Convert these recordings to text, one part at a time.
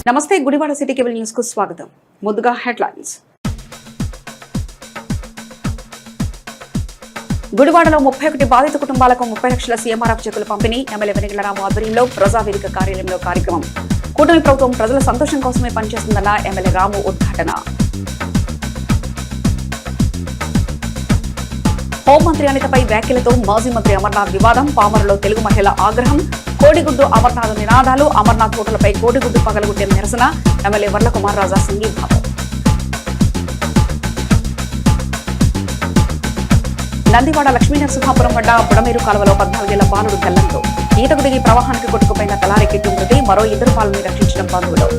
నమస్తే Gudivada city cable news కు స్వాగతం. ముందుగా హెడ్లైన్స్. గుడివాడలో 31 బాధిత కుటుంబాలకు 30 లక్షల సీఎంఆర్ఎఫ్ చెక్కుల పంపిణీ. ఎమ్మెల్యే వెనిగళ్ల రాము ఆధ్వర్యంలో ప్రజావేదిక కార్యాలయంలో కార్యక్రమం. కూటమి ప్రభుత్వం ప్రజల సంతోషం కోసమే పనిచేస్తుందన్న ఎమ్మెల్యే రాము ఉద్ఘాటన. హోంమంత్రి అనితపై వ్యాఖ్యలతో మాజీ మంత్రి అమర్నాథ్ వివాదం. పామరులో తెలుగు మహిళల ఆగ్రహం. కోడిగుడ్డు అమర్నాథ్ నినాదాలు. అమర్నాథ్ హోటలపై కోడిగుడ్డు పగలగొట్టిన నిరసన. ఎమ్మెల్యే వర్ల కుమార్ రాజా సంఘీభావం. నందివాడ లక్ష్మీనరసింహాపురం వద్ద బుడమేరు కాలువలో 14 ఏళ్ల బాలుడు గల్లంతో ఈతకు దిగి ప్రవాహానికి కొట్టుకుపోయిన తలారెక్కిట్టు మృతి. మరో 2 బాలుని రక్షించడం బంధువులు.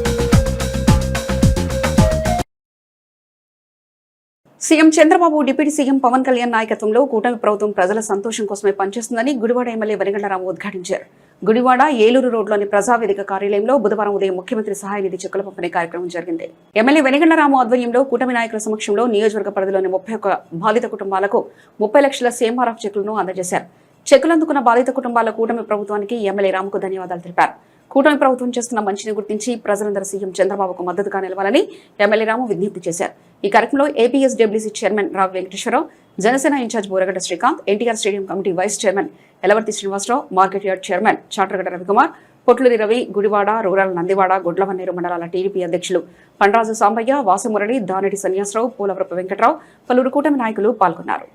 CM Chandrababu, deputy CM Pawan Kalyan నాయకత్వంలో కూటమి ప్రభుత్వం ప్రజల సంతోషం కోసమే పనిచేస్తుందని గుడివాడ ఎమ్మెల్యే వెనిగళ్ల రాము ఉద్ఘాటించారు. గుడివాడ ఏలూరు రోడ్లోని ప్రజావేదిక కార్యాలయంలో బుధవారం ఉదయం ముఖ్యమంత్రి సహాయ నిధి చెక్కుల పంపిణీ కార్యక్రమం జరిగింది. ఎమ్మెల్యే వెనిగళ్ల రాము ఆధ్వర్యంలో కూటమి నాయకుల సమక్షంలో నియోజకవర్గ పరిధిలోని 31 బాధిత కుటుంబాలకు 30 లక్షల సీఎంఆర్ఎఫ్ చెక్కులను అందజేశారు. చెక్కులు అందుకున్న బాధిత కుటుంబాల కూటమి ప్రభుత్వానికి ఎమ్మెల్యే రాముకు ధన్యవాదాలు తెలిపారు. కూటమి ప్రభుత్వం చేస్తున్న మంచిని గుర్తించి ప్రజలందరూ సీఎం చంద్రబాబుకు మద్దతుగా నిలవాలని ఎమ్మెల్యే రాము విజ్ఞప్తి చేశారు. ఈ కార్యక్రమంలో APSWC chairman Rao Venkateswararao, Janasena in-charge Boragadda Srikanth, NTR stadium committee vice chairman Elavarthi Srinivasarao, market yard chairman Chatragadda Ravikumar, Potluri Ravi, Gudivada rural Nandivada, Gudlavalleru మండలాల టీడీపీ అధ్యక్షులు పండ్రాజు సాంబయ్య, వాసుమురళి, దానిటి సన్యాసరావు, పూలవరపు వెంకట్రావు, పలువురు కూటమి నాయకులు పాల్గొన్నారు.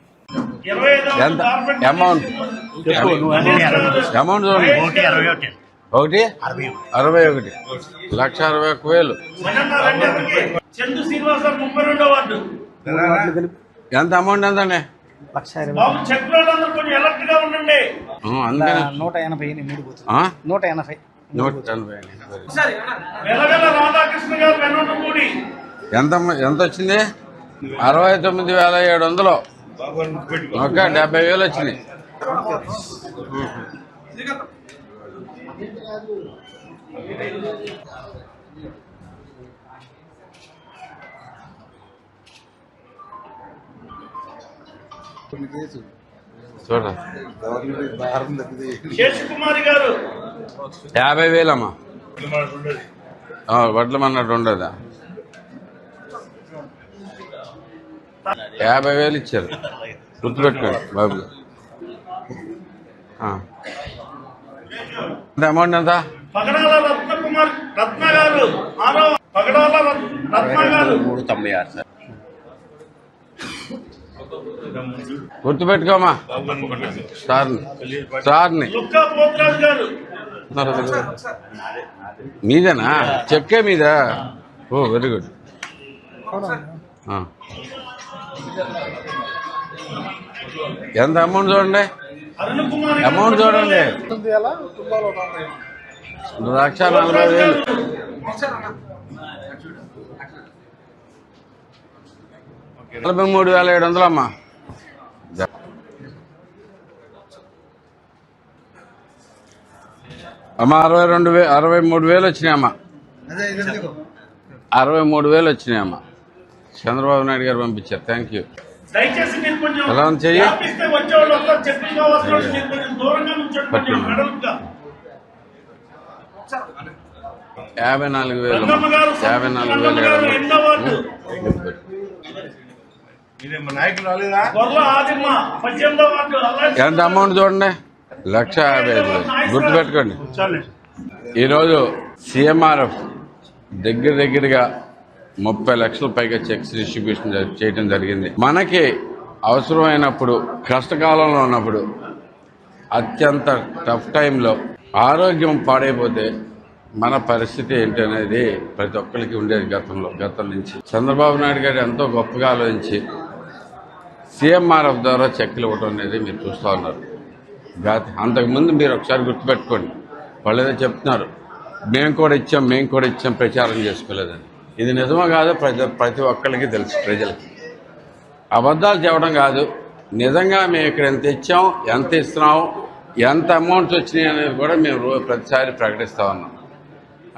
ఒకటి 61 1,61,000. ఎంత అమౌంట్ ఎంత అండి? 180. ఎంత వచ్చింది? 69,700. ఓకే, 70,000 వచ్చింది. చూడ 50,000 అమ్మా. వడ్ల మన్నట్టు ఉండదా? 50,000 ఇచ్చారు. గుర్తుపెట్టుకోండి బాబు. ఎంత అమౌంట్ ఎంత? గుర్తుపెట్టుకోమా సార్ని. మీదేనా? చెక్కే మీద? ఓ వెరీ గుడ్. ఎంత అమౌంట్ చూడండి, అమౌంట్ చూడండి. 1,40,000. 43,700 అమ్మా. అమ్మా 63,000 వచ్చినాయమ్మా. 63,000 వచ్చినాయమ్మా. చంద్రబాబు నాయుడు గారు పంపించారు. Thank you. ఎలా ఉంది చెయ్యి? 54,000. 54,700. ఎంత అమౌంట్ చూడండి? 1,55,000. గుర్తుపెట్టుకోండి. ఈరోజు సీఎంఆర్ఎఫ్ దగ్గరగా 30 లక్షల పైగా చెక్స్ డిస్ట్రిబ్యూషన్ చేయడం జరిగింది. మనకి అవసరమైనప్పుడు, కష్టకాలంలో ఉన్నప్పుడు, అత్యంత టఫ్ టైంలో ఆరోగ్యం పాడైపోతే మన పరిస్థితి ఏంటి అనేది ప్రతి ఒక్కరికి ఉండేది. గతం నుంచి చంద్రబాబు నాయుడు గారు ఎంతో గొప్పగా ఆలోచించి సీఎంఆర్ఎఫ్ ద్వారా చెక్కులు ఇవ్వడం అనేది మీరు చూస్తూ ఉన్నారు. అంతకుముందు మీరు ఒకసారి గుర్తుపెట్టుకోండి, వాళ్ళు ఏదో చెప్తున్నారు, మేము కూడా ఇచ్చాం ప్రచారం చేసుకోలేదని. ఇది నిజమో కాదో ప్రతి ఒక్కరికి తెలుసు. ప్రజలకి అబద్ధాలు చెప్పడం కాదు, నిజంగా మేము ఇక్కడ ఎంత ఇచ్చాం, ఎంత ఇస్తున్నాం, ఎంత అమౌంట్స్ వచ్చినాయి అనేది కూడా మేము ప్రతిసారి ప్రకటిస్తూ ఉన్నాం.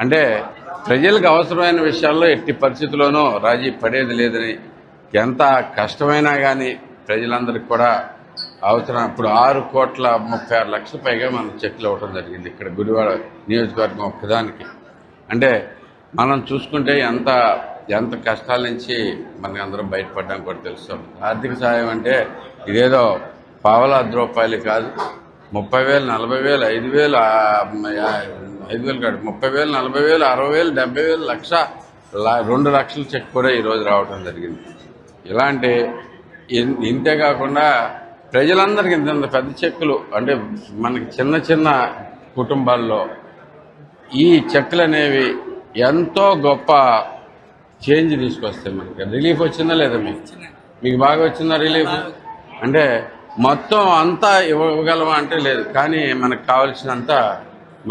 అంటే ప్రజలకు అవసరమైన విషయాల్లో ఎట్టి పరిస్థితుల్లోనూ రాజీ పడేది లేదని, ఎంత కష్టమైనా కానీ ప్రజలందరికీ కూడా అవసరం. ఇప్పుడు 6,36,00,000 పైగా మనం చెక్కులు ఇవ్వడం జరిగింది ఇక్కడ గుడివాడ నియోజకవర్గం ఒక్కదానికి. అంటే మనం చూసుకుంటే ఎంత ఎంత కష్టాల నుంచి మనకి అందరం బయటపడ్డాం కూడా తెలుస్తాం. ఆర్థిక సహాయం అంటే ఇదేదో పావలా రూపాయలు కాదు, 30,000, 40,000, 5,000, 5,000 కాదు, 30,000, 40,000, 60,000, 70,000, లక్ష, 2 లక్షల చెక్ కూడా ఈరోజు రావడం జరిగింది. ఇలాంటి ఇంతే కాకుండా ప్రజలందరికీ ఇంత పెద్ద చెక్కులు అంటే మనకి చిన్న చిన్న కుటుంబాల్లో ఈ చెక్కులు అనేవి ఎంతో గొప్ప చేంజ్ తీసుకొస్తాయి. మనకి రిలీఫ్ వచ్చిందా లేదా? మీకు బాగా వచ్చిందా రిలీఫ్? అంటే మొత్తం అంతా ఇవ్వగలమా అంటే లేదు, కానీ మనకు కావాల్సినంత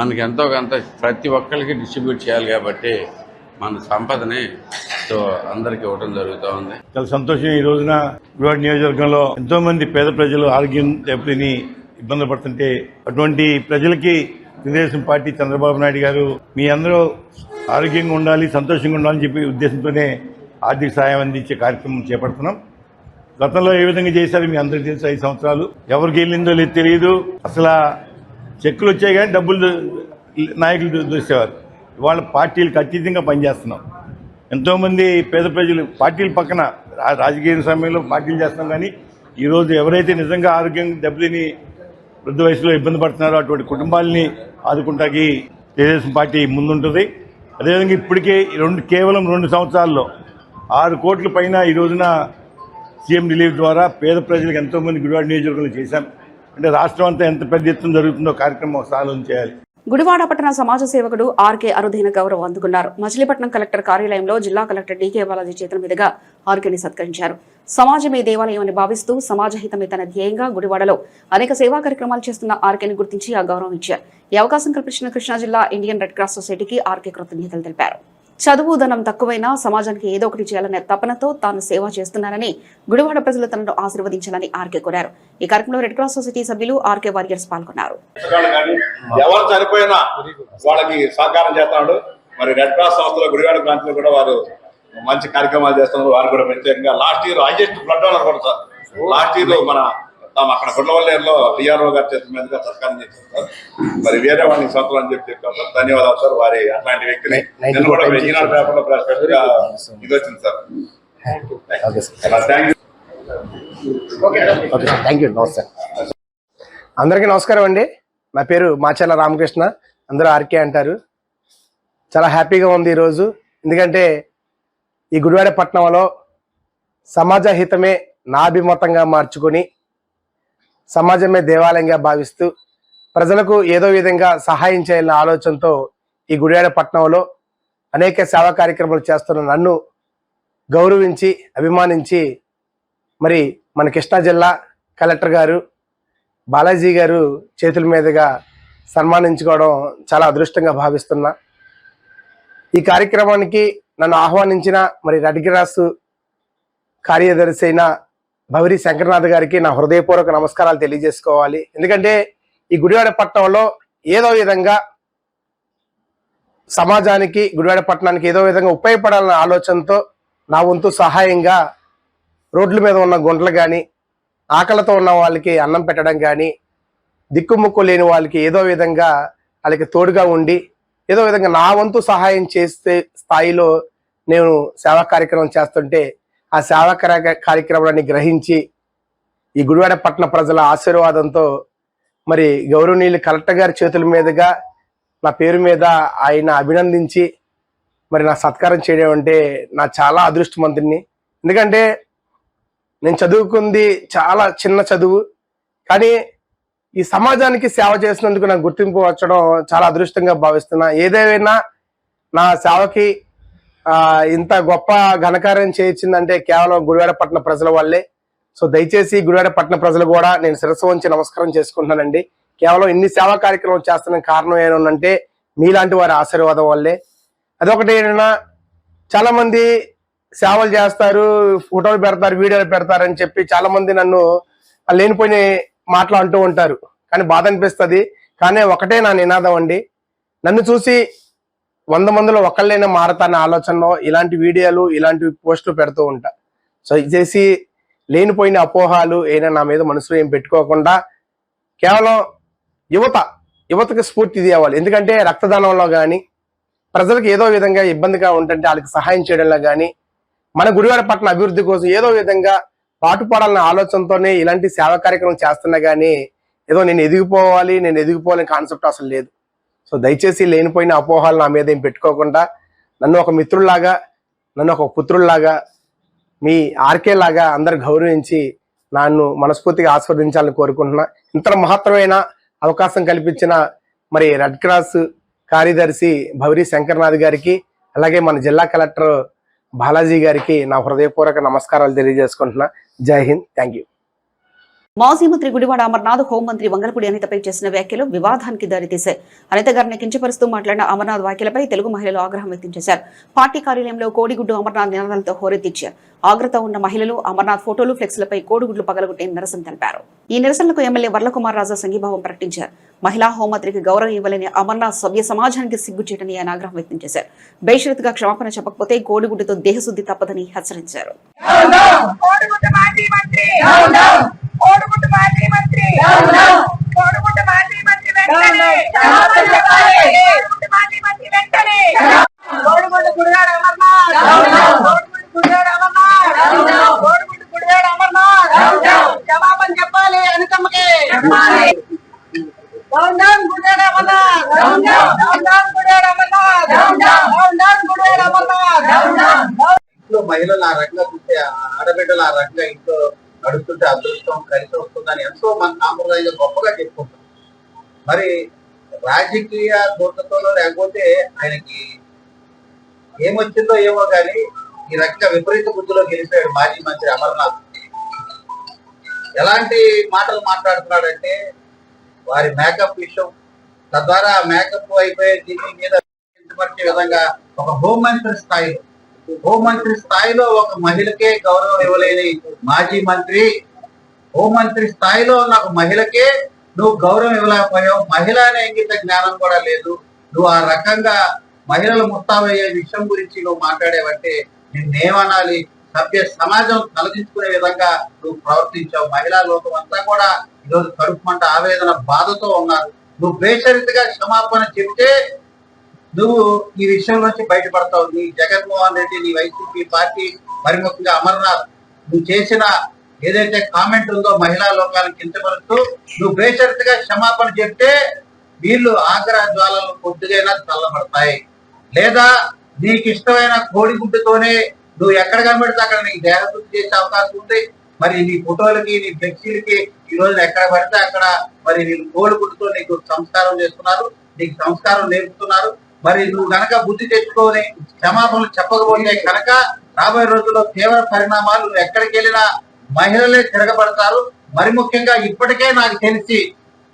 మనకి ఎంతో కొంత ప్రతి ఒక్కరికి డిస్ట్రిబ్యూట్ చేయాలి. కాబట్టి మన సంపదని అందరికి ఇవ్వడం జరుగుతూ ఉంది. చాలా సంతోషం. ఈ రోజున గుడివాడ నియోజకవర్గంలో ఎంతో మంది పేద ప్రజలు ఆరోగ్యం దెబ్బతిని ఇబ్బందులు పడుతుంటే అటువంటి ప్రజలకి తెలుగుదేశం పార్టీ చంద్రబాబు నాయుడు గారు మీ అందరూ ఆరోగ్యంగా ఉండాలి, సంతోషంగా ఉండాలని చెప్పి ఉద్దేశంతోనే ఆర్థిక సాయం అందించే కార్యక్రమం చేపడుతున్నాం. గతంలో ఏ విధంగా చేశారు మీ అందరికీ తెలుసు. 5 సంవత్సరాలు ఎవరికి వెళ్ళిందో లేదు తెలియదు. అసలు చెక్కులు వచ్చాయి కానీ డబ్బులు నాయకులు దూసేవారు. ఇవాళ పార్టీలకు అతీతంగా పనిచేస్తున్నాం. ఎంతోమంది పేద ప్రజలు పార్టీల పక్కన రాజకీయ సమయంలో పార్టీలు చేస్తున్నాం, కానీ ఈరోజు ఎవరైతే నిజంగా ఆరోగ్యం దెబ్బతిని వృద్ధ వయసులో ఇబ్బంది పడుతున్నారో అటువంటి కుటుంబాలని ఆదుకుంటాకి తెలుగుదేశం పార్టీ ముందుంటుంది. అదేవిధంగా ఇప్పటికే కేవలం 2 సంవత్సరాల్లో 6 కోట్ల పైన ఈ రోజున సీఎం రిలీఫ్ ద్వారా పేద ప్రజలకు ఎంతోమంది గుడివాడ నియోజకవర్గంలో చేశాం. అంటే రాష్ట్రం అంతా ఎంత పెద్ద ఎత్తున జరుగుతుందో కార్యక్రమం సాధన చేయాలి. గుడివాడ పట్టణ సమాజ సేవకుడు ఆర్కే అరుదైన గౌరవం అందుకున్నారు. మచిలీపట్నం కలెక్టర్ కార్యాలయంలో జిల్లా కలెక్టర్ డీకే బాలాజీ చేతుల మీదుగా ఆర్కేని సత్కరించారు. సమాజమే దేవాలయం అని భావిస్తూ సమాజహితమే తన ధ్యేయంగా గుడివాడలో అనేక సేవా కార్యక్రమాలు చేస్తున్న ఆర్కేని గుర్తించి ఆ గౌరవం ఇచ్చారు. ఈ అవకాశం కల్పించిన కృష్ణా జిల్లా ఇండియన్ రెడ్ క్రాస్ సొసైటీకి ఆర్కే కృతజ్ఞతలు తెలిపారు. చదువు ధనం తక్కువైనా సమాజానికి ఏదో ఒకటి చేయాలనే తపనతో తాను సేవ చేస్తున్నానని, గుడివాడ ప్రజలు తనను ఆశీర్వదించాలని ఆర్కే కోరారు. ఈ కార్యక్రమంలో రెడ్ క్రాస్ సొసైటీ సభ్యులు ఆర్కే వారియర్స్ పాల్గొన్నారు. ఎవరు చనిపోయినా వాళ్ళకి సహకారం చేస్తున్నాడు. మరి రెడ్ క్రాస్ సంస్థలో గుడివాడ ప్రాంతంలో కూడా వారు మంచి కార్యక్రమాలు చేస్తున్నారు. వారు కూడా ప్రత్యేకంగా last year highest blood donor కూడా సార్. లాస్ట్ ఇయర్ మన అక్కడ గుండవల్లేరులో డిఆర్ఓ గారి చేతుల మీదుగా సత్కారం చేశారు. మరి వేరే వాడిని సొంతం అని చెప్పారు సార్. ధన్యవాదాలు సార్. వారి అట్లాంటి వ్యక్తిని నేను కూడా ఈనాడు పేపర్లో స్పెషల్గా ఇది వచ్చింది సార్. Thank you. నమస్తే అందరికీ నమస్కారం అండి. నా పేరు మాచర్ల రామకృష్ణ, అందరూ ఆర్కే అంటారు. చాలా హ్యాపీగా ఉంది ఈరోజు. ఎందుకంటే ఈ గుడివాడ పట్టణంలో సమాజ హితమే నా అభిమతంగా మార్చుకొని సమాజమే దేవాలయంగా భావిస్తూ ప్రజలకు ఏదో విధంగా సహాయం చేయాలనే ఆలోచనతో ఈ గుడివాడ పట్టణంలో అనేక సేవా కార్యక్రమాలు చేస్తున్న నన్ను గౌరవించి అభిమానించి మరి మన కృష్ణా జిల్లా కలెక్టర్ గారు బాలాజీ గారు చేతుల మీదుగా సన్మానించుకోవడం చాలా అదృష్టంగా భావిస్తున్నా. ఈ కార్యక్రమానికి నన్ను ఆహ్వానించిన మరి రెడ్ క్రాస్ కార్యదర్శి అయిన భవరి శంకరనాథ్ గారికి నా హృదయపూర్వక నమస్కారాలు తెలియజేసుకోవాలి. ఎందుకంటే ఈ గుడివాడ పట్టణంలో ఏదో విధంగా సమాజానికి గుడివాడ పట్టణానికి ఏదో విధంగా ఉపయోగపడాలన్న ఆలోచనతో నా వంతు సహాయంగా రోడ్ల మీద ఉన్న గుంటలు కానీ, ఆకలితో ఉన్న వాళ్ళకి అన్నం పెట్టడం కానీ, దిక్కుముక్కు లేని వాళ్ళకి ఏదో విధంగా వాళ్ళకి తోడుగా ఉండి ఏదో విధంగా నా వంతు సహాయం చేసే స్థాయిలో నేను సేవా కార్యక్రమం చేస్తుంటే ఆ సేవా కార్యక్రమాన్ని గ్రహించి ఈ గుడివాడ పట్టణ ప్రజల ఆశీర్వాదంతో మరి గౌరవనీయులు కలెక్టర్ గారి చేతుల మీదుగా నా పేరు మీద ఆయన అభినందించి మరి నా సత్కారం చేయడం అంటే నా చాలా అదృష్టవంతుడిని. ఎందుకంటే నేను చదువుకుంది చాలా చిన్న చదువు, కానీ ఈ సమాజానికి సేవ చేసినందుకు నాకు గుర్తింపు వచ్చడం చాలా అదృష్టంగా భావిస్తున్నా. ఏదేమైనా నా సేవకి ఇంత గొప్ప ఘనకార్యం చేయించిందంటే కేవలం గుడివాడ పట్టణ ప్రజల వల్లే. సో దయచేసి గుడివాడ పట్టణ ప్రజలు కూడా నేను శిరస్సు వంచి నమస్కారం చేసుకుంటున్నానండి. కేవలం ఇన్ని సేవా కార్యక్రమాలు చేస్తున్న కారణం ఏమంటే మీలాంటి వారి ఆశీర్వాదం వల్లే. అదొకటి ఏంటన్నా, చాలా మంది సేవలు చేస్తారు, ఫోటోలు పెడతారు, వీడియోలు పెడతారని చెప్పి చాలా మంది నన్ను లేనిపోయిన మాటలు అంటూ ఉంటారు. కానీ బాధ అనిపిస్తుంది. కానీ ఒకటే నా నినాదం అండి, నన్ను చూసి 100 మందిలో ఒకళ్ళైనా మారతానే ఆలోచనలో ఇలాంటి వీడియోలు ఇలాంటి పోస్టులు పెడుతూ ఉంటా. సో చేసి లేనిపోయిన అపోహాలు అయినా నా మీద మనసులో ఏం పెట్టుకోకుండా కేవలం యువతకి స్ఫూర్తి ఇవ్వాలి. ఎందుకంటే రక్తదానంలో కానీ ప్రజలకు ఏదో విధంగా ఇబ్బందిగా ఉంటుంటే వాళ్ళకి సహాయం చేయడంలో కానీ మన గుడివాడ పట్టణ అభివృద్ధి కోసం ఏదో విధంగా పాటుపడాలన్న ఆలోచనతోనే ఇలాంటి సేవా కార్యక్రమం చేస్తున్నా కానీ ఏదో నేను ఎదిగిపోవాలని కాన్సెప్ట్ అసలు లేదు. సో దయచేసి లేనిపోయిన అపోహాలు నా మీద ఏం పెట్టుకోకుండా నన్ను ఒక మిత్రుల్లాగా, నన్ను ఒక పుత్రుల్లాగా, మీ ఆర్కే లాగా అందరు గౌరవించి నన్ను మనస్ఫూర్తిగా ఆస్వాదించాలని కోరుకుంటున్నా. ఇంత మహత్తరమైన అవకాశం కల్పించిన మరి రెడ్ క్రాస్ కార్యదర్శి భవరి శంకర్నాథ్ గారికి, అలాగే మన జిల్లా కలెక్టర్ బాలాజీ గారికి నా హృదయపూర్వక నమస్కారాలు తెలియజేసుకుంటున్నా. జై హింద్, థ్యాంక్ యూ. మాజీ మంత్రి గుడివాడ అమర్నాథ్ హోంమంత్రి వంగలపూడి అనితపై చేసిన వ్యాఖ్యలు వివాదానికి దారితీశాయి. అనిత గారిని కించపరుస్తూ మాట్లాడిన అమర్నాథ్ వ్యాఖ్యలపై తెలుగు మహిళలు ఆగ్రహం వ్యక్తం చేశారు. పార్టీ కార్యాలయంలో కోడిగుడ్డు అమర్నాథ్ నినాదాలతో హోరెత్తిచ్చారు. ఆగ్రత ఉన్న మహిళలు అమర్నాథ్ ఫోటోలు, ఫ్లెక్స్లపై కోడిగుడ్లు పగలగొట్టి నిరసన తెలిపారు. ఈ నిరసనలకు ఎమ్మెల్యే వర్లకుమార్ రాజా సంఘీభావం ప్రకటించారు. మహిళా హోంమంత్రికి గౌరవం ఇవ్వలేని అమర్నాథ్ సభ్య సమాజానికి సిగ్గుచేటని ఆయన ఆగ్రహం వ్యక్తం చేశారు. బేషరతుగా క్షమాపణ చెప్పకపోతే కోడిగుడ్డుతో దేహశుద్ధి తప్పదని హెచ్చరించారు. చెప్పాలి అనితమ్మకి. ఇంట్లో మహిళలు ఆ రకంగా చూస్తే, ఆడబిడ్డలు ఆ రకంగా ఇంట్లో నడుస్తుంటే అదృష్టం కలిసి వస్తుందని ఎంతో మన సాంప్రదాయంగా గొప్పగా చెప్పుకుంటాం. మరి రాజకీయ దూతతోనో లేకపోతే ఆయనకి ఏమొచ్చిందో ఏమో కానీ ఈ రకంగా విపరీత బుద్ధిలో గెలిచాడు మాజీ మంత్రి అమర్నాథ్. ఎలాంటి మాటలు మాట్లాడుతున్నాడంటే వారి మేకప్ విషయం, తద్వారా మేకప్ అయిపోయే దీని మీద కించపరిచే విధంగా ఒక హోంమంత్రి స్థాయిలో ఒక మహిళకే గౌరవం ఇవ్వలేని మాజీ మంత్రి, హోంమంత్రి స్థాయిలో ఉన్న ఒక మహిళకే నువ్వు గౌరవం ఇవ్వలేకపోయావు. మహిళ అనే ఇంగిత జ్ఞానం కూడా లేదు. నువ్వు ఆ రకంగా మహిళలు ముస్తాబయ్యే విషయం గురించి నువ్వు మాట్లాడేవంటే నిన్నేమనాలి? సభ్య సమాజం తలదించుకునే విధంగా నువ్వు ప్రవర్తించావు. మహిళా లోకం అంతా కూడా ఈరోజు కడుపుమంట, ఆవేదన, బాధతో ఉన్నారు. నువ్వు బేషరతుగా క్షమాపణ చెబితే నువ్వు ఈ విషయం నుంచి బయటపడతావు. నీ జగన్మోహన్ రెడ్డి, నీ వైసీపీ పార్టీ, మరి ముఖ్యంగా అమర్నాథ్, నువ్వు చేసిన ఏదైతే కామెంట్ ఉందో మహిళా లోకాలను కించపరుస్తూ నువ్వు బేషరతుగా క్షమాపణ చెప్తే వీళ్ళు ఆగ్రహ జ్వాలలు కొద్దిగైనా చల్లబడతాయి. లేదా నీకు ఇష్టమైన కోడిగుడ్డుతోనే నువ్వు ఎక్కడ కనబడితే అక్కడ నీకు దేహశుద్ధి చేసే అవకాశం ఉంది. మరి నీ ఫోటోలకి, నీ ఫ్లెక్సీలకి ఈ రోజు ఎక్కడ పడితే అక్కడ మరి నీకు కోడిగుడ్డుతో నీకు సంస్కారం చేస్తున్నారు, నీకు సంస్కారం నేర్పుతున్నారు. మరి నువ్వు గనక బుద్ధి తెచ్చుకొని క్షమాపణలు చెప్పకపోతే కనుక రాబోయే రోజుల్లో తీవ్ర పరిణామాలు, నువ్వు ఎక్కడికి వెళ్ళినా మహిళలే తిరగబడతారు. మరి ముఖ్యంగా ఇప్పటికే నాకు తెలిసి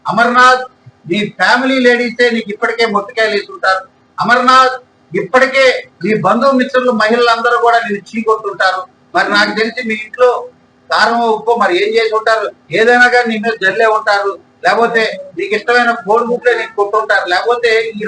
అమర్నాథ్ నీ ఫ్యామిలీ లేడీసే నీకు ఇప్పటికే మొట్టికాయలు వేసుకుంటారు. అమర్నాథ్ ఇప్పటికే నీ బంధువు మిత్రులు మహిళలందరూ కూడా నేను చీకొట్టుంటారు. మరి నాకు తెలిసి మీ ఇంట్లో కారం ఉప్పు మరి ఏం చేసి ఉంటారు, ఏదైనా కానీ నీ మీద జల్లే ఉంటారు, లేకపోతే నీకు ఇష్టమైన కోడిగుడ్లే నీకు కొట్టుంటారు. లేకపోతే ఈ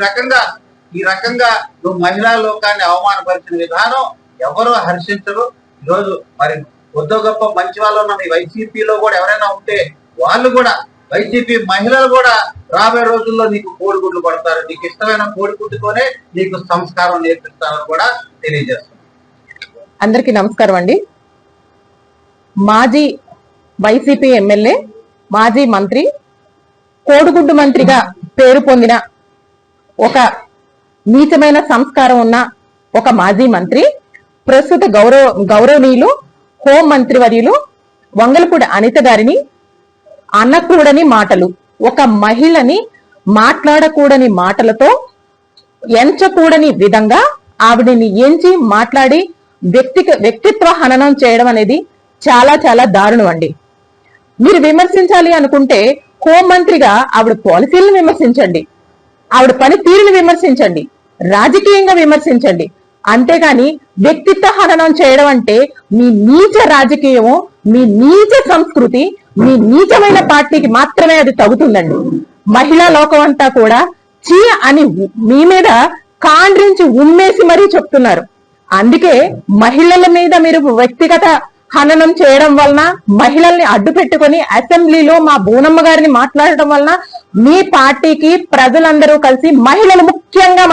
రకంగా నువ్వు మహిళా లోకాన్ని అవమానపరిచిన విధానం ఎవరో హర్షించరు. ఈరోజు మరి కొద్ది గొప్ప మంచి వాళ్ళు ఉన్న మీ వైసీపీలో కూడా ఎవరైనా ఉంటే వాళ్ళు కూడా, వైసీపీ మహిళలు కూడా రాబోయే రోజుల్లో నీకు కోడిగుడ్లు పడతారు. నీకు ఇష్టమైన కోడిగుడ్డుతోనే నీకు సంస్కారం నేర్పిస్తారని కూడా తెలియజేస్తాను. అందరికీ నమస్కారం అండి. మాజీ వైసీపీ ఎమ్మెల్యే, మాజీ మంత్రి, కోడిగుడ్డు మంత్రిగా పేరు పొందిన ఒక నీచమైన సంస్కారం ఉన్న ఒక మాజీ మంత్రి, ప్రస్తుత గౌరవనీయులు హోం మంత్రి వర్యులు వంగలపూడి అనిత గారిని అనకూడని మాటలు, ఒక మహిళని మాట్లాడకూడని మాటలతో, ఎంచకూడని విధంగా ఆవిడని ఎంచి మాట్లాడి వ్యక్తిత్వ హననం చేయడం అనేది చాలా చాలా దారుణం అండి. మీరు విమర్శించాలి అనుకుంటే హోంమంత్రిగా ఆవిడ పాలసీలను విమర్శించండి, ఆవిడ పనితీరుని విమర్శించండి, రాజకీయంగా విమర్శించండి. అంతేగాని వ్యక్తిత్వ హననం చేయడం అంటే మీ నీచ రాజకీయము, మీ నీచ సంస్కృతి, మీ నీచమైన పార్టీకి మాత్రమే అది తగుతుందండి. మహిళా లోకం అంతా కూడా చీ అని మీ మీద కాండ్రించి ఉమ్మేసి మరీ చెప్తున్నారు. అందుకే మహిళల మీద మీరు వ్యక్తిగత హననం చేయడం వలన, మహిళల్ని అడ్డు పెట్టుకుని అసెంబ్లీలో మా బూనమ్మ గారిని మాట్లాడటం వలన మీ పార్టీకి ప్రజలందరూ కలిసి, మహిళలు, ముఖ్యంగా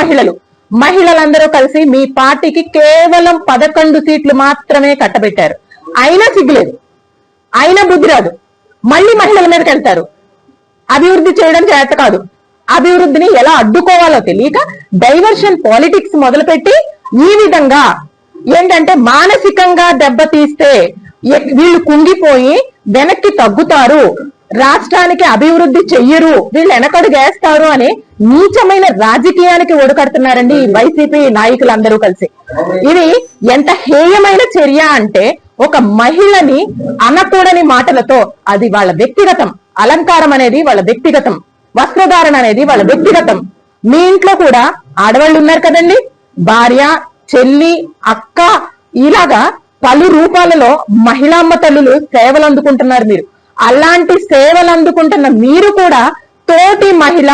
మహిళలందరూ కలిసి మీ పార్టీకి కేవలం 11 సీట్లు మాత్రమే కట్టబెట్టారు. అయినా సిగ్గులేదు, అయినా బుద్ధి రాదు, మళ్ళీ మహిళల మీదకి వెళ్తారు. అభివృద్ధి చేయడం చేత కాదు, అభివృద్ధిని ఎలా అడ్డుకోవాలో తెలియక డైవర్షన్ పాలిటిక్స్ మొదలుపెట్టి ఈ విధంగా ఏంటంటే మానసికంగా దెబ్బతీస్తే వీళ్ళు కుంగిపోయి వెనక్కి తగ్గుతారు, రాష్ట్రానికి అభివృద్ధి చెయ్యరు, వీళ్ళు వెనకడుగేస్తారు అని నీచమైన రాజకీయానికి ఒడుకడుతున్నారండి ఈ వైసీపీ నాయకులందరూ కలిసి. ఇది ఎంత హేయమైన చర్య అంటే ఒక మహిళని అనకూడని మాటలతో, అది వాళ్ళ వ్యక్తిగతం, అలంకారం అనేది వాళ్ళ వ్యక్తిగతం, వస్త్రధారణ అనేది వాళ్ళ వ్యక్తిగతం. మీ ఇంట్లో కూడా ఆడవాళ్ళు ఉన్నారు కదండి, భార్య, చెల్లి, అక్క, ఇలాగా పలు రూపాలలో మహిళామ్మ తల్లులు సేవలు అందుకుంటున్నారు. మీరు అలాంటి సేవలు అందుకుంటున్న మీరు కూడా తోటి మహిళ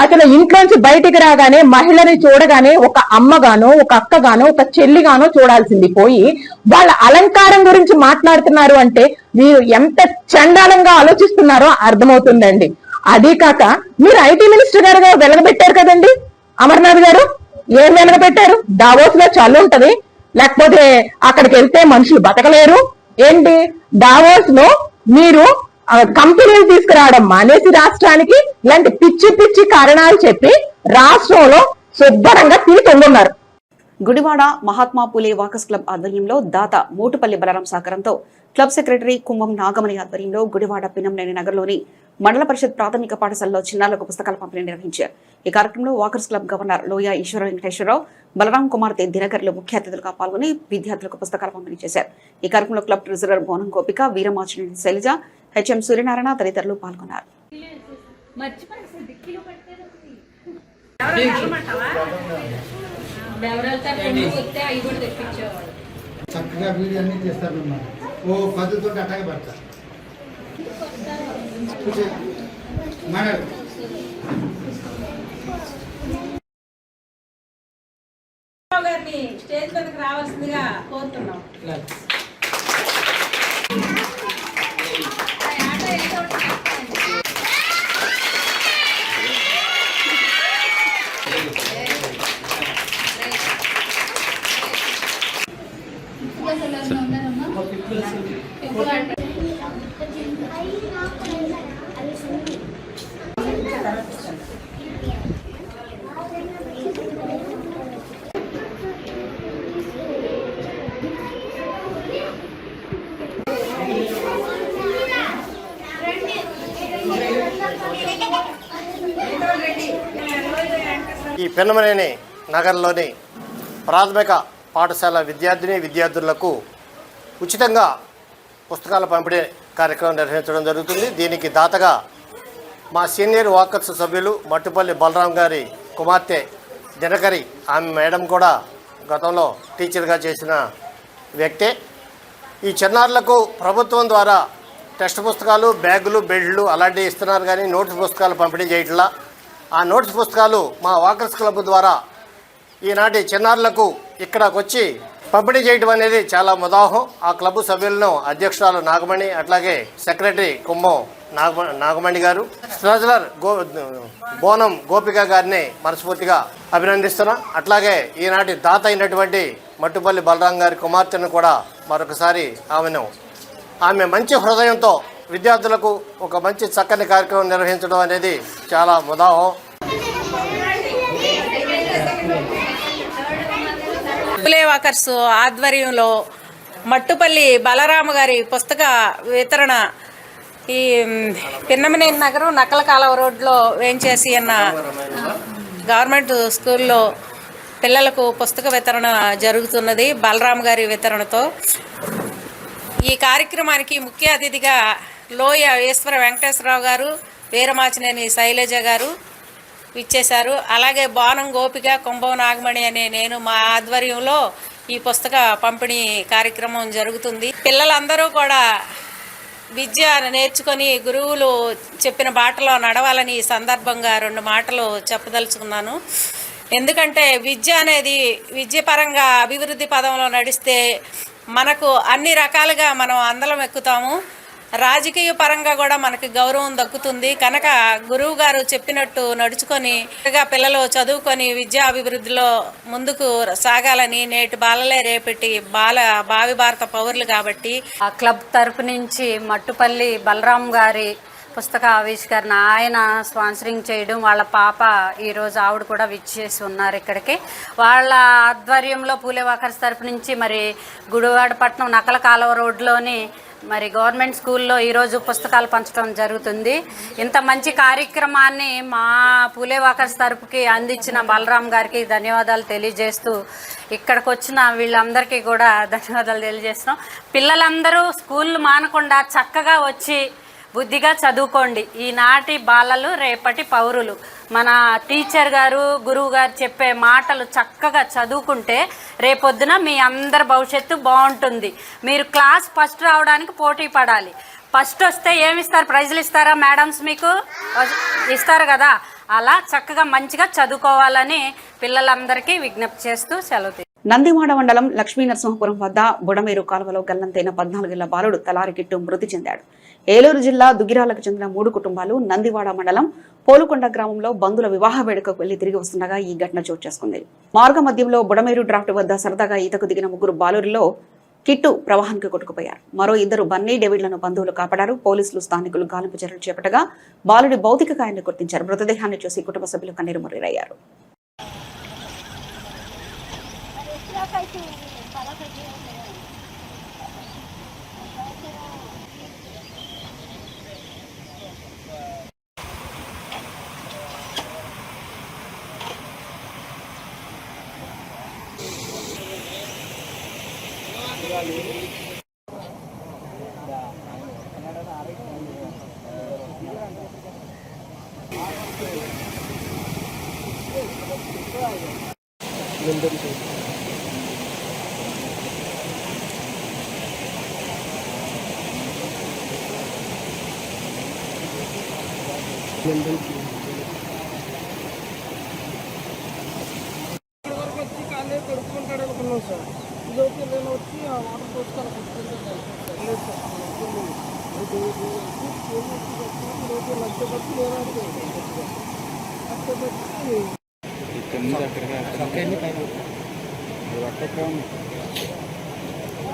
అసలు ఇంట్లోంచి బయటికి రాగానే మహిళని చూడగానే ఒక అమ్మగానో, ఒక అక్కగానో, ఒక చెల్లిగానో చూడాల్సింది పోయి వాళ్ళ అలంకారం గురించి మాట్లాడుతున్నారు అంటే మీరు ఎంత చండాలంగా ఆలోచిస్తున్నారో అర్థమవుతుందండి. అదీ కాక మీరు ఐటీ మినిస్టర్ గారుగా వెలగబెట్టారు కదండి అమర్నాథ్ గారు. ఏం వెలగబెట్టారు? దావోస్ లో చల్లు ఉంటది, లేకపోతే అక్కడికి వెళ్తే మనుషులు బతకలేరు ఏంటి? దావోస్ లో మీరు కంపెనీలు తీసుకురావడం మానేసి రాష్ట్రానికి ఇలాంటి పిచ్చి పిచ్చి కారణాలు చెప్పి రాష్ట్రంలో శుభ్రంగా తీరుతున్నారు. గుడివాడ మహాత్మా పూలే వాకర్స్ క్లబ్ ఆధ్వర్యంలో దాత మోటుపల్లి బలరాం సహకారంతో క్లబ్ సెక్రటరీ కుంభం నాగమణి ఆధ్వర్యంలో గుడివాడ పినంనేని నగర్లోని మండల పరిషత్ ప్రాథమిక పాఠశాలలో చిన్నారులకు పుస్తకాల పంపిణీ నిర్వహించారు. ఈ కార్యక్రమంలో వాకర్స్ క్లబ్ గవర్నర్ లోయ ఈశ్వర వెంకటేశ్వరరావు, బలరాం కుమార్తె దినకర్లు ముఖ్య అతిథులుగా పాల్గొని విద్యార్థులకు పుస్తకాలు పంపిణీ చేశారు. ఈ కార్యక్రమంలో క్లబ్ ట్రెజరర్ బోనం గోపిక, వీరమాచినేని శైలజ, హెచ్ఎం సూర్యనారాయణ తదితరులు పాల్గొన్నారు. చక్కగా వీడియో అన్ని చేస్తారు, ఓ పద్ధతితో అట్టగా పడతారు. గారిని స్టేజ్ మీదకి రావాల్సిందిగా కోరుతున్నాం. ఈ పిన్నమనేని నగర్లోని ప్రాథమిక పాఠశాల విద్యార్థులకు ఉచితంగా పుస్తకాల పంపిణీ కార్యక్రమం నిర్వహించడం జరుగుతుంది. దీనికి దాతగా మా సీనియర్ వాకర్స్ సభ్యులు మట్టుపల్లి బలరాం గారి కుమార్తె దినకరి, ఆమె మేడం కూడా గతంలో టీచర్గా చేసిన వ్యక్తే. ఈ చిన్నారులకు ప్రభుత్వం ద్వారా టెక్స్ట్ పుస్తకాలు, బ్యాగులు, బెల్ట్లు అలాంటివి ఇస్తున్నారు, కానీ నోట్స్ పుస్తకాలు పంపిణీ చేయట్లా. ఆ నోట్స్ పుస్తకాలు మా వాకర్స్ క్లబ్ ద్వారా ఈనాటి చిన్నారులకు ఇక్కడికి వచ్చి పంపిణీ చేయడం అనేది చాలా ముదాహం. ఆ క్లబ్ సభ్యులను అధ్యక్షురాలు నాగమణి, అట్లాగే సెక్రటరీ కుంభం నాగమణి గారు, ట్రెజరర్ బోనం గోపిక గారిని మనస్ఫూర్తిగా అభినందిస్తున్నా. అట్లాగే ఈనాటి దాత అయినటువంటి మట్టుపల్లి బలరాం గారి కుమార్తెను కూడా మరొకసారి ఆమె మంచి హృదయంతో విద్యార్థులకు ఒక మంచి చక్కని కార్యక్రమం నిర్వహించడం అనేది చాలా ముదాహం. పూలే వాకర్స్ ఆధ్వర్యంలో మట్టుపల్లి బలరామ గారి పుస్తక వితరణ ఈ పిన్నమనేని నగరు నక్కల కాలువ రోడ్లో వేంచేసి అన్న గవర్నమెంట్ స్కూల్లో పిల్లలకు పుస్తక వితరణ జరుగుతున్నది బలరామ గారి వితరణతో. ఈ కార్యక్రమానికి ముఖ్య అతిథిగా లోయ ఈశ్వర వెంకటేశ్వరరావు గారు, వీరమాచినేని శైలజ గారు ఇచ్చేశారు. అలాగే బోనం గోపిక, కుంభం నాగమణి అనే నేను మా ఆధ్వర్యంలో ఈ పుస్తక పంపిణీ కార్యక్రమం జరుగుతుంది. పిల్లలందరూ కూడా విద్య నేర్చుకొని గురువులు చెప్పిన బాటలో నడవాలని ఈ సందర్భంగా 2 మాటలు చెప్పదలుచుకున్నాను. ఎందుకంటే విద్య అనేది విద్యపరంగా అభివృద్ధి పదంలో నడిస్తే మనకు అన్ని రకాలుగా మనం అందలం ఎక్కుతాము. రాజకీయ పరంగా కూడా మనకి గౌరవం దక్కుతుంది కనుక గురువు గారు చెప్పినట్టు నడుచుకొని పిల్లలు చదువుకొని విద్యా అభివృద్ధిలో ముందుకు సాగాలని, నేటి బాలలే రేపటి భావి భారత పౌరులు కాబట్టి ఆ క్లబ్ తరపు నుంచి మట్టుపల్లి బలరాం గారి పుస్తక ఆవిష్కరణ ఆయన స్పాన్సరింగ్ చేయడం, వాళ్ళ పాప ఈరోజు ఆవిడ కూడా విచ్చేసి ఉన్నారు ఇక్కడికి. వాళ్ళ ఆధ్వర్యంలో పూలే వాకర్స్ తరపు నుంచి మరి గుడివాడపట్నం నకల కాలువ రోడ్లోని మరి గవర్నమెంట్ స్కూల్లో ఈరోజు పుస్తకాలు పంచడం జరుగుతుంది. ఇంత మంచి కార్యక్రమాన్ని మా పూలే వాకర్స్ తరపుకి అందించిన బలరాం గారికి ధన్యవాదాలు తెలియజేస్తూ ఇక్కడికి వచ్చిన వీళ్ళందరికీ కూడా ధన్యవాదాలు తెలియజేస్తున్నాం. పిల్లలందరూ స్కూళ్ళు మానకుండా చక్కగా వచ్చి బుద్ధిగా చదువుకోండి. ఈనాటి బాలలు రేపటి పౌరులు. మన టీచర్ గారు, గురువు గారు చెప్పే మాటలు చక్కగా చదువుకుంటే రేపొద్దున మీ అందరి భవిష్యత్తు బాగుంటుంది. మీరు క్లాస్ ఫస్ట్ రావడానికి పోటీ పడాలి. ఫస్ట్ వస్తే ఏమిస్తారు? ప్రైజులు ఇస్తారా మేడమ్స్? మీకు ఇస్తారు కదా. అలా చక్కగా మంచిగా చదువుకోవాలని పిల్లలందరికీ విజ్ఞప్తి చేస్తూ సెలవు. నందివాడ మండలం లక్ష్మీ నరసింహపురం వద్ద బుడమేరు కాలువలో గల్లంతైన 14 ఏళ్ల బాలుడు తలారికిట్టు మృతి చెందాడు. ఏలూరు జిల్లా దుగ్గిరాలకు చెందిన 3 కుటుంబాలు నందివాడ మండలం పోలుకొండ గ్రామంలో బంధువుల వివాహ వేడుకకు వెళ్లి తిరిగి వస్తుండగా ఈ ఘటన చోటు చేసుకుంది. మార్గ మధ్యంలో బుడమేరు డ్రాఫ్ట్ వద్ద సరదాగా ఈతకు దిగిన 3 బాలురిలో కిట్టు ప్రవాహానికి కొట్టుకుపోయారు. మరో 2 బన్నీ డేవిడ్లను బంధువులు కాపాడారు. పోలీసులు, స్థానికులు గాలింపు చర్యలు చేపట్టగా బాలుడి భౌతిక కాయాన్ని గుర్తించారు. మృతదేహాన్ని చూసి కుటుంబ సభ్యులు కన్నీరు మున్నీరయ్యారు.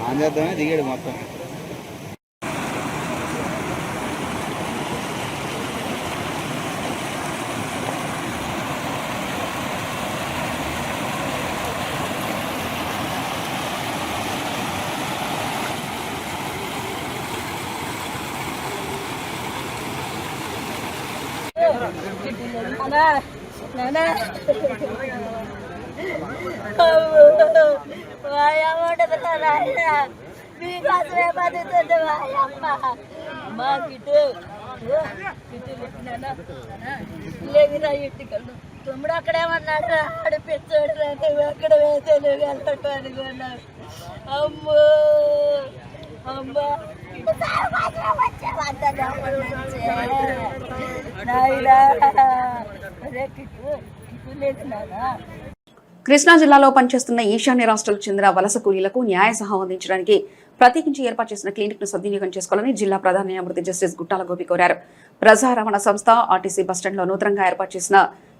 ఆంధ్రమే దిగాడు మొత్తం. తమ్ముడు అక్కడేమన్నాడు రా, ఆడిపించాడు రా, నువ్వు ఎక్కడ వేసే నువ్వు వెళ్ళట్టు అనుకున్నావు. అమ్మో అమ్మా కృష్ణా జిల్లాలో పనిచేస్తున్న ఈశాన్య రాష్ట్రాలకు చెందిన వలస కూలీలకు న్యాయ సహాయం అందించడానికి ప్రత్యేకించి ఏర్పాటు చేసిన క్లినిక్ ను సద్వినియోగం చేసుకోవాలని జిల్లా ప్రధాన న్యాయమూర్తి జస్టిస్ గుట్టాల గోపి కోరారు. ప్రజా రవాణా సంస్థ ఆర్టీసీ బస్టాండ్లో నూతనంగా ఏర్పాటు చేసిన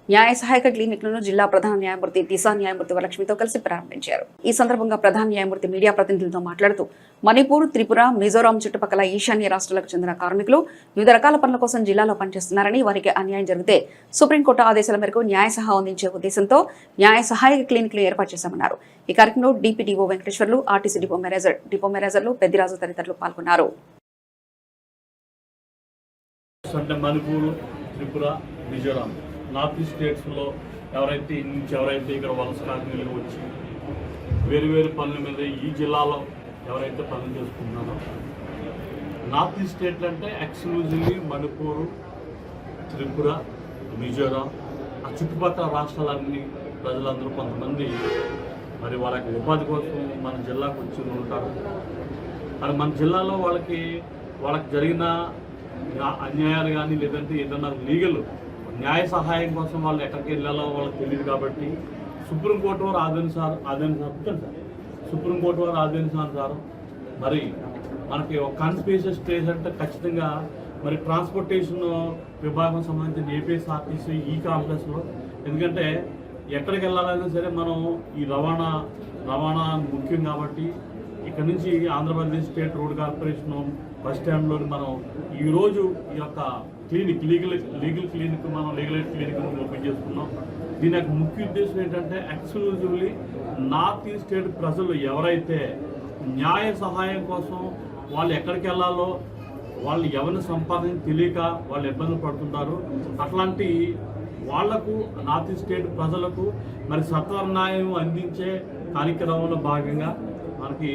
న్యాయ సహాయక క్లినిక్లను జిల్లా ప్రధాన న్యాయమూర్తి దిశా న్యాయమూర్తి వరలక్ష్మితో కలిసి ప్రారంభించారు. ఈ సందర్భంగా ప్రధాన న్యాయమూర్తి మీడియా ప్రతినిధులతో మాట్లాడుతూ మణిపూర్, త్రిపుర, మిజోరాం చుట్టుపక్కల ఈశాన్య రాష్ట్రాలకు చెందిన కార్మికులు వివిధ రకాల పనుల కోసం జిల్లాలో పనిచేస్తున్నారని, వారికి అన్యాయం జరిగితే సుప్రీంకోర్టు ఆదేశాల మేరకు న్యాయ సహాయం అందించే ఉద్దేశంతో న్యాయ సహాయక క్లినిక్లు ఏర్పాటు చేశామన్నారు. ఈ కార్యక్రమంలో డిపిడిఓ వెంకటేశ్వర్లు, ఆర్టీసీ డిపో మేనేజర్లు పెద్దిరాజు తదితరులు పాల్గొన్నారు. మణిపూర్, త్రిపుర, మిజోరాం నార్త్ ఈస్ట్ స్టేట్స్లో ఎవరైతే ఇక్కడ వలస కార్మికులు వచ్చి వేరు పనుల మీద ఈ జిల్లాలో ఎవరైతే పనులు చేసుకుంటున్నారో, నార్త్ ఈస్ట్ స్టేట్లు అంటే ఎక్స్క్లూజివ్లీ మణిపూర్, త్రిపుర, మిజోరాం, ఆ చుట్టుపక్కల రాష్ట్రాలన్నీ ప్రజలందరూ కొంతమంది మరి వాళ్ళకి ఉపాధి కోసం మన జిల్లాకు వచ్చి ఉంటారు. మరి మన జిల్లాలో వాళ్ళకి జరిగిన అన్యాయాలు కానీ లేదంటే ఏదన్నా లీగల్ న్యాయ సహాయం కోసం వాళ్ళు ఎక్కడికి వెళ్ళాలో వాళ్ళకి తెలియదు. కాబట్టి సుప్రీంకోర్టు వారు ఆదేశానుసారం మరి మనకి ఒక కాన్స్పిరేషియస్ ప్లేస్ అంటే ఖచ్చితంగా మరి ట్రాన్స్పోర్టేషన్ విభాగం సంబంధించిన ఏపీఎస్ఆర్టీసీ ఈ కాంప్లెక్స్లో. ఎందుకంటే ఎక్కడికి వెళ్ళాలన్నా సరే మనం ఈ రవాణా ముఖ్యం కాబట్టి ఇక్కడ నుంచి Andhra Pradesh state road corporation bus స్టాండ్లో మనం ఈరోజు ఈ యొక్క క్లినిక్ లీగల్ క్లినిక్ మనం లీగల్ ఎయిడ్ క్లినిక్ ఓపెన్ చేసుకున్నాం. దీని యొక్క ముఖ్య ఉద్దేశం ఏంటంటే ఎక్స్క్లూజివ్లీ నార్త్ ఈస్ట్ స్టేట్ ప్రజలు ఎవరైతే న్యాయ సహాయం కోసం వాళ్ళు ఎక్కడికి వెళ్ళాలో వాళ్ళు ఎవరిని సంపాదించి తెలియక వాళ్ళు ఇబ్బందులు పడుతుంటారు. అట్లాంటి వాళ్లకు నార్త్ ఈస్ట్ స్టేట్ ప్రజలకు మరి సత్వర న్యాయం అందించే కార్యక్రమంలో భాగంగా మనకి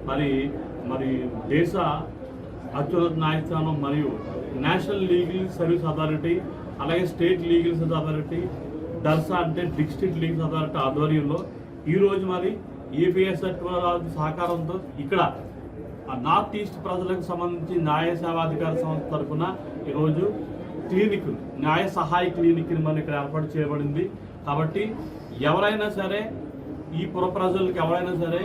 మరి దేశ అత్యున్నత న్యాయస్థానం మరియు నేషనల్ లీగల్ సర్వీస్ అథారిటీ అలాగే స్టేట్ లీగల్ సర్వీస్ అథారిటీ దర్సా అంటే డిస్ట్రిక్ట్ లీగల్ అథారిటీ ఆధ్వర్యంలో ఈరోజు మరి ఏపీఎస్ఆర్టీ సహకారంతో ఇక్కడ నార్త్ ఈస్ట్ ప్రజలకు సంబంధించి న్యాయ సేవాధికార సంస్థ తరఫున ఈరోజు క్లినిక్ న్యాయ సహాయ క్లినిక్ని మనం ఇక్కడ ఏర్పాటు చేయబడింది. కాబట్టి ఎవరైనా సరే ఈ పుర ప్రజలకు ఎవరైనా సరే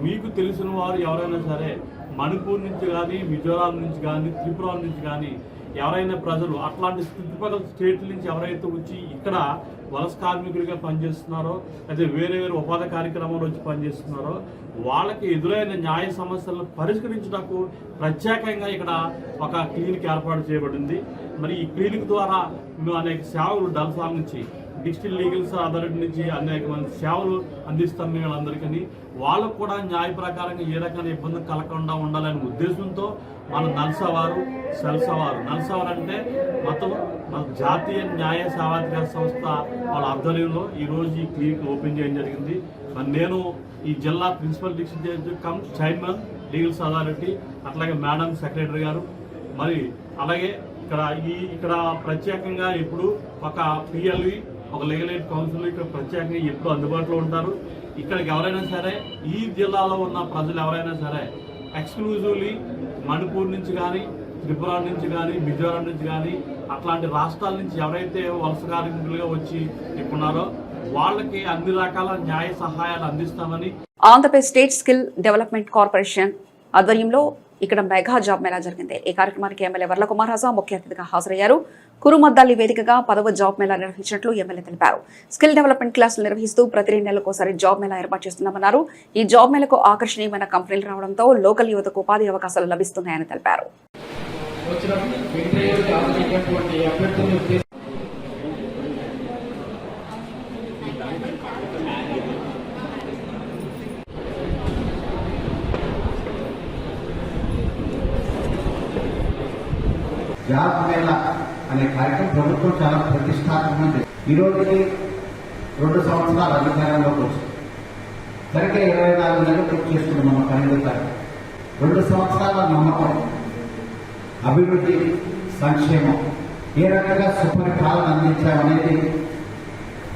మీకు తెలిసిన వారు ఎవరైనా సరే మణిపూర్ నుంచి కానీ మిజోరాం నుంచి కానీ త్రిపుర నుంచి కానీ ఎవరైనా ప్రజలు అట్లాంటి చుట్టుపక్కల స్టేట్ల నుంచి ఎవరైతే వచ్చి ఇక్కడ వలస కార్మికులుగా పనిచేస్తున్నారో అయితే వేరే ఉపాధి కార్యక్రమాలు వచ్చి పనిచేస్తున్నారో వాళ్ళకి ఎదురైన న్యాయ సమస్యలను పరిష్కరించడానికి ప్రత్యేకంగా ఇక్కడ ఒక క్లినిక్ ఏర్పాటు చేయబడింది. మరి ఈ క్లినిక్ ద్వారా మేము అనేక సేవలు డల్సాల నుంచి డిస్ట్రిక్ట్ లీగల్ అథారిటీ నుంచి అనేక మంది సేవలు అందిస్తాం మేము వాళ్ళందరికీ. వాళ్ళకు కూడా న్యాయ ప్రకారంగా ఏ రకమైన ఇబ్బంది కలగకుండా ఉండాలనే ఉద్దేశంతో మన నల్సవారు నల్సవారు అంటే మొత్తం మన జాతీయ న్యాయ సేవాధికార సంస్థ వాళ్ళ ఆధ్వర్యంలో ఈరోజు ఈ క్లినిక్ ఓపెన్ చేయడం జరిగింది. మరి నేను ఈ జిల్లా principal district judge cum chairman legals authority అట్లాగే మేడం సెక్రటరీ గారు మరి అలాగే ఇక్కడ ప్రత్యేకంగా ఇప్పుడు ఒక పిఎల్వి ఒక లీగల్ ఎయిడ్ కౌన్సిల్ ఇక్కడ ప్రత్యేకంగా ఎప్పుడు అందుబాటులో ఉంటారు. ఇక్కడికి ఎవరైనా సరే ఈ జిల్లాలో ఉన్న ప్రజలు ఎవరైనా సరే ఎక్స్క్లూజివ్లీ మణిపూర్ నుంచి కానీ త్రిపుర నుంచి కానీ మిజోరాం నుంచి కానీ అట్లాంటి రాష్ట్రాల నుంచి ఎవరైతే వలస కార్మికులుగా వచ్చి ఉన్నారో వాళ్ళకి అన్ని రకాల న్యాయ సహాయాలు అందిస్తామని Andhra Pradesh state skill development corporation ఆధ్వర్యంలో ఇక్కడ మెగా జాబ్ మేళా జరిగింది. ఈ కార్యక్రమానికి ఎమ్మెల్యే వర్ల కుమార్ రాజా ముఖ్య అతిథిగా హాజరయ్యారు. కురుమద్దాలి వేదికగా 10వ జాబ్ మేళా నిర్వహించినట్లు ఎమ్మెల్యే తెలిపారు. స్కిల్ డెవలప్మెంట్ క్లాసులు నిర్వహిస్తూ ప్రతి 2 నెలలకోసారి జాబ్ మేళా ఏర్పాటు చేస్తున్నామన్నారు. ఈ జాబ్ మేళకు ఆకర్షణీయమైన కంపెనీలు రావడంతో లోకల్ యువతకు ఉపాధి అవకాశాలు లభిస్తున్నాయని తెలిపారు. జాబ్ మేళా అనే కార్యక్రమం ప్రభుత్వం చాలా ప్రతిష్టాత్మకమైనది. ఈ రోజుకి 2 సంవత్సరాల అధికారంలోకి వచ్చింది. సరిగ్గా 24 నెలలు పూర్తి చేస్తుంది మన కనీసారి 2 సంవత్సరాల నమ్మకం, అభివృద్ధి, సంక్షేమం ఏ రకంగా సుపరిపాలన అందించామనేది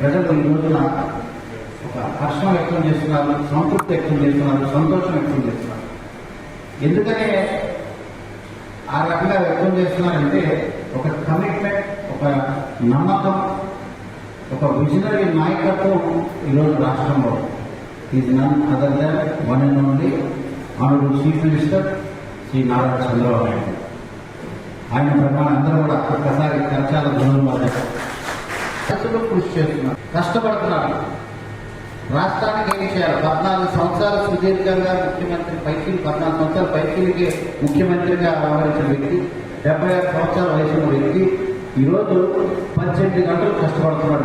ప్రజలు ఈ రోజున ఒక హర్షం వ్యక్తం చేస్తున్నారు, సంతృప్తి వ్యక్తం చేస్తున్నారు, సంతోషం వ్యక్తం చేస్తున్నారు. ఎందుకనే ఆ రకంగా వ్యక్తం చేస్తున్నారంటే ఒక కమిట్మెంట్, ఒక నమ్మకం, ఒక విజనరీ నాయకత్వం ఈరోజు రాష్ట్రంలో is none other than one and only honourable chief minister Shri Nara Chandrababu Naidu. ఆయన ప్రమాణం అందరూ కూడా ఒక్కసారి కరచాల ధనులు కృషి చేస్తున్నారు, కష్టపడుతున్నారు. రాష్ట్రానికి ఏం చేయాలి? 14 సంవత్సరాలు సుదీర్ఘంగా ముఖ్యమంత్రి 14 సంవత్సరాల పైకిలికి ముఖ్యమంత్రిగా వ్యవహరించిన వ్యక్తి, 76 సంవత్సరాల వయసున్న వ్యక్తి ఈరోజు 18 గంటలు కష్టపడుతున్నాడు.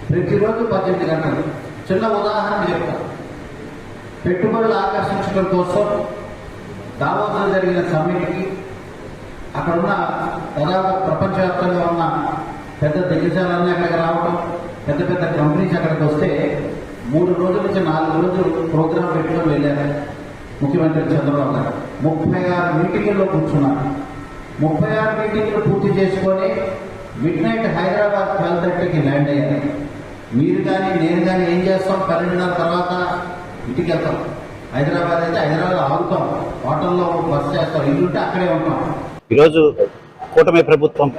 ప్రతిరోజు 18 గంటలు. చిన్న ఉదాహరణ చెప్తాను. పెట్టుబడులు ఆకర్షించడం కోసం దావోస్లో జరిగిన సమ్మిట్కి అక్కడున్న దాదాపు ప్రపంచవ్యాప్తంగా ఉన్న పెద్ద దిగ్గజాలన్నీ అక్కడికి రావడం, పెద్ద పెద్ద కంపెనీస్ అక్కడికి వస్తే 3 రోజుల నుంచి 4 రోజులు ప్రోగ్రాం పెట్టుకొని వెళ్ళారు ముఖ్యమంత్రి చంద్రబాబు గారు. 36 మీటింగుల్లో కూర్చున్నారు. 36 మీటింగులు పూర్తి చేసుకొని మిడ్-నైట్ హైదరాబాద్ 12:30కి ల్యాండ్ అయ్యారు. మీరు కానీ నేను కానీ ఏం చేస్తాం? 12:30 తర్వాత ఇంటికి వెళ్తాం. హైదరాబాద్ అయితే హైదరాబాద్ ఆగుతాం, హోటల్లో బస్ చేస్తాం, ఇల్లుంటే అక్కడే ఉంటాం. ఈరోజు కూటమి ప్రభుత్వం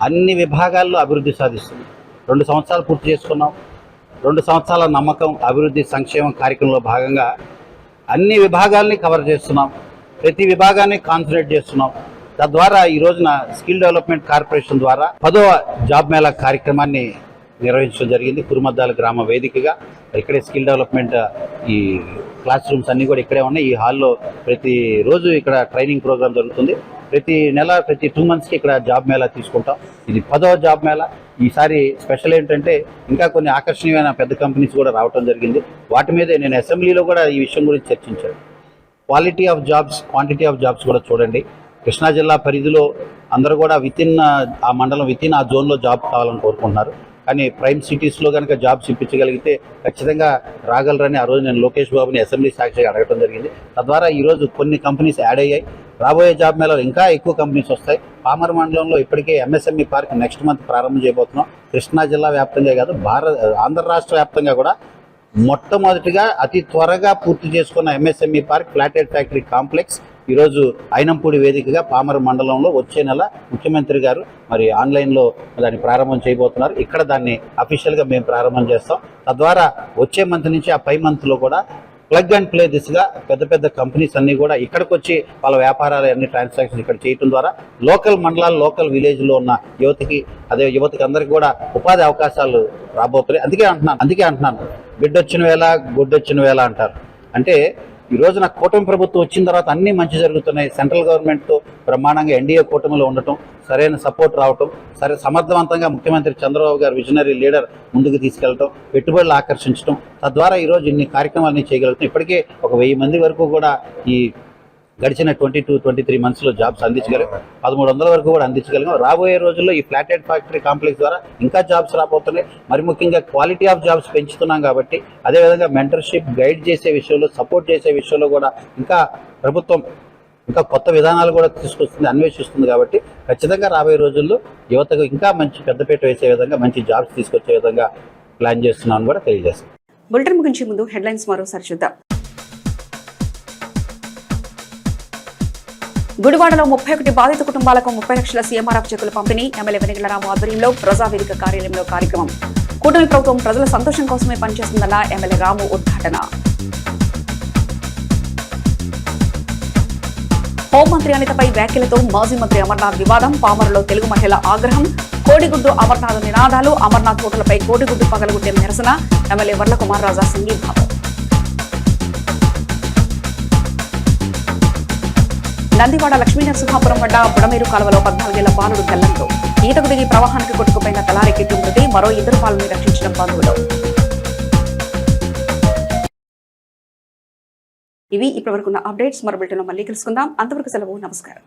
అన్ని విభాగాల్లో అభివృద్ధి సాధిస్తుంది. 2 సంవత్సరాలు పూర్తి చేసుకున్నాం. 2 సంవత్సరాల నమ్మకం, అభివృద్ధి, సంక్షేమం కార్యక్రమంలో భాగంగా అన్ని విభాగాల్ని కవర్ చేస్తున్నాం, ప్రతి విభాగాన్ని కాన్సన్ట్రేట్ చేస్తున్నాం. తద్వారా ఈ రోజున స్కిల్ డెవలప్మెంట్ కార్పొరేషన్ ద్వారా 10వ జాబ్ మేళా కార్యక్రమాన్ని నిర్వహించడం జరిగింది. కురుమద్దాల గ్రామ వేదికగా ఇక్కడే స్కిల్ డెవలప్మెంట్ ఈ క్లాస్ రూమ్స్ అన్నీ కూడా ఇక్కడే ఉన్నాయి. ఈ హాల్లో ప్రతిరోజు ఇక్కడ ట్రైనింగ్ ప్రోగ్రామ్ జరుగుతుంది. ప్రతి నెల ప్రతి 2 monthsకి ఇక్కడ జాబ్ మేళా తీసుకుంటాం. ఇది 10వ జాబ్ మేళా. ఈసారి స్పెషల్ ఏంటంటే ఇంకా కొన్ని ఆకర్షణీయమైన పెద్ద కంపెనీస్ కూడా రావడం జరిగింది. వాటి మీదే నేను అసెంబ్లీలో కూడా ఈ విషయం గురించి చర్చించాను. Quality of jobs, quantity of jobs కూడా చూడండి. కృష్ణా జిల్లా పరిధిలో అందరూ కూడా వితిన్ ఆ మండలం, వితిన్ ఆ జోన్లో జాబ్ కావాలని కోరుకుంటున్నారు. కానీ ప్రైమ్ సిటీస్లో కనుక జాబ్స్ ఇప్పించగలిగితే ఖచ్చితంగా రాగలరని ఆ రోజు నేను లోకేష్ బాబుని అసెంబ్లీ సాక్షిగా అడగడం జరిగింది. తద్వారా ఈరోజు కొన్ని కంపెనీస్ యాడ్ అయ్యాయి. రాబోయే జాబ్ మేళలో ఇంకా ఎక్కువ కంపెనీస్ వస్తాయి. పామర్ మండలంలో ఇప్పటికే ఎంఎస్ఎంఈ పార్క్ నెక్స్ట్ మంత్ ప్రారంభం చేయబోతున్నాం. కృష్ణా జిల్లా వ్యాప్తంగా కాదు, ఆంధ్ర రాష్ట్ర వ్యాప్తంగా కూడా మొట్టమొదటిగా అతి త్వరగా పూర్తి చేసుకున్న MSME park flatted factory complex ఈరోజు ఐనంపూడి వేదికగా పామర్ మండలంలో వచ్చే నెల ముఖ్యమంత్రి గారు మరి ఆన్లైన్లో దాన్ని ప్రారంభం చేయబోతున్నారు. ఇక్కడ దాన్ని అఫీషియల్గా మేము ప్రారంభం చేస్తాం. తద్వారా వచ్చే మంత్ నుంచి ఆ పై మంత్లో కూడా ప్లగ్ అండ్ ప్లే దిశగా పెద్ద పెద్ద కంపెనీస్ అన్నీ కూడా ఇక్కడికి వచ్చి వాళ్ళ వ్యాపారాలు అన్ని ట్రాన్సాక్షన్స్ ఇక్కడ చేయడం ద్వారా లోకల్ మండలాలు, లోకల్ విలేజ్లో ఉన్న యువతకి అందరికీ కూడా ఉపాధి అవకాశాలు రాబోతున్నాయి. అందుకే అంటున్నాను బిడ్డొచ్చిన వేళ గుడ్డొచ్చిన వేళ అంటారు. అంటే ఈ రోజున కూటమి ప్రభుత్వం వచ్చిన తర్వాత అన్ని మంచి జరుగుతున్నాయి. సెంట్రల్ గవర్నమెంట్తో బ్రహ్మాండంగా ఎన్డీఏ కూటమిలో ఉండటం, సరైన సపోర్ట్ రావటం, సమర్థవంతంగా ముఖ్యమంత్రి చంద్రబాబు గారు విజనరీ లీడర్ ముందుకు తీసుకెళ్లటం, పెట్టుబడులు ఆకర్షించడం, తద్వారా ఈరోజు ఇన్ని కార్యక్రమాలన్నీ చేయగలుగుతాం. ఇప్పటికే ఒక 1000 మంది వరకు కూడా ఈ గడిచిన 22-23 monthsలో జాబ్స్ అందించగలిగాం. 1300 వరకు కూడా అందించగలిగాం. రాబోయే రోజుల్లో ఈ ఫ్లాటెడ్ ఫ్యాక్టరీ కాంప్లెక్స్ ద్వారా ఇంకా జాబ్స్ రాబోతున్నాయి. మరి ముఖ్యంగా క్వాలిటీ ఆఫ్ జాబ్స్ పెంచుతున్నాం కాబట్టి అదేవిధంగా మెంటర్షిప్, గైడ్ చేసే విషయంలో, సపోర్ట్ చేసే విషయంలో కూడా ఇంకా ప్రభుత్వం ఇంకా కొత్త విధానాలు కూడా తీసుకొస్తుంది, అన్వేషిస్తుంది. కాబట్టి ఖచ్చితంగా రాబోయే రోజుల్లో యువతకు ఇంకా మంచి పెద్దపీట వేసే విధంగా, మంచి జాబ్స్ తీసుకొచ్చే విధంగా ప్లాన్ చేస్తున్నాను కూడా తెలియజేస్తాను. బులెటిన్ ముగించే ముందు హెడ్లైన్స్ మరోసారి చూద్దాం. గుడివాడలో 31 బాధిత కుటుంబాలకు 30 లక్షల సీఎంఆర్ఎఫ్ చెక్కుల పంపిణీ. ఎమ్మెల్యే వెనిగళ్ల రాము ఆధ్వర్యంలో ప్రజావేదిక కార్యాలయంలో కార్యక్రమం. కూటమి ప్రభుత్వం ప్రజల సంతోషం కోసమే పనిచేస్తుందన్న ఎమ్మెల్యే రాము ఉద్ఘాటన. హోంమంత్రి అనితపై వ్యాఖ్యలతో మాజీ మంత్రి అమర్నాథ్ వివాదం. పామరులో తెలుగు మహిళల ఆగ్రహం. కోడిగుడ్డు అమర్నాథ్ నినాదాలు. అమర్నాథ్ హోటలపై కోడిగుడ్డు పగలగొట్టే నిరసన. ఎమ్మెల్యే వర్ల కుమార్ రాజా సంఘీభావం. నందివాడ లక్ష్మీనరసింహాపురం వద్ద బుడమేరు కాలువలో 14 ఏళ్ల బాలుడు గల్లంతో ఈతకు దిగి ప్రవాహానికి కొట్టుకుపోయిన తలారి కిట్టు మృతి. మరో 2 బాలుని రక్షించిన బంధువులు. ఇవి ఇప్పటివరకున్న అప్డేట్స్. మరో బులెటిన్లో మళ్ళీ కలుసుకుందాం. అంతవరకు సెలవు. నమస్కారం.